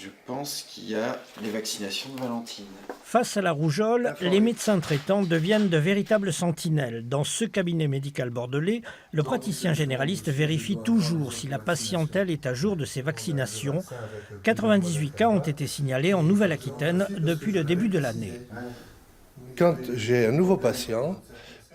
Je pense qu'il y a les vaccinations de Valentine. Face à la rougeole, les médecins traitants deviennent de véritables sentinelles. Dans ce cabinet médical bordelais, le praticien généraliste vérifie toujours si la patientèle est à jour de ses vaccinations. 98 cas ont été signalés en Nouvelle-Aquitaine depuis le début de l'année. Quand j'ai un nouveau patient,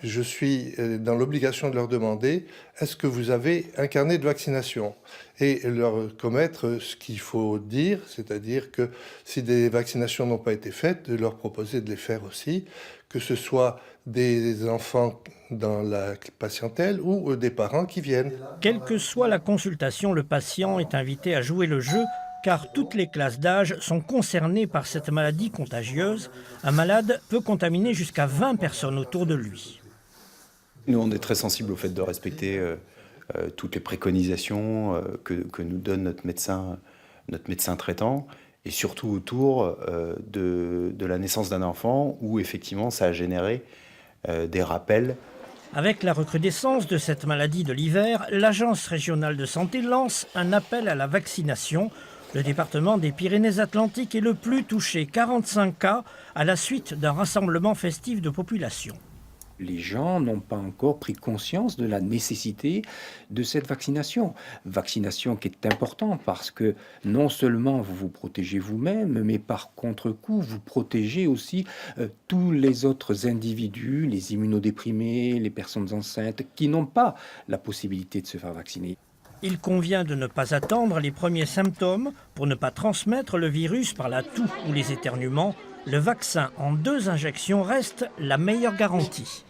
je suis dans l'obligation de leur demander « Est-ce que vous avez un carnet de vaccination ?» et leur commettre ce qu'il faut dire, c'est-à-dire que si des vaccinations n'ont pas été faites, de leur proposer de les faire aussi, que ce soit des enfants dans la patientèle ou des parents qui viennent. Quelle que soit la consultation, le patient est invité à jouer le jeu car toutes les classes d'âge sont concernées par cette maladie contagieuse. Un malade peut contaminer jusqu'à 20 personnes autour de lui. Nous, on est très sensibles au fait de respecter toutes les préconisations que nous donne notre médecin traitant, et surtout autour de la naissance d'un enfant, où effectivement ça a généré des rappels. Avec la recrudescence de cette maladie de l'hiver, l'Agence régionale de santé lance un appel à la vaccination. Le département des Pyrénées-Atlantiques est le plus touché, 45 cas à la suite d'un rassemblement festif de population. Les gens n'ont pas encore pris conscience de la nécessité de cette vaccination. Vaccination qui est importante parce que non seulement vous vous protégez vous-même, mais par contre-coup, vous protégez aussi tous les autres individus, les immunodéprimés, les personnes enceintes, qui n'ont pas la possibilité de se faire vacciner. Il convient de ne pas attendre les premiers symptômes pour ne pas transmettre le virus par la toux ou les éternuements. Le vaccin en 2 injections reste la meilleure garantie.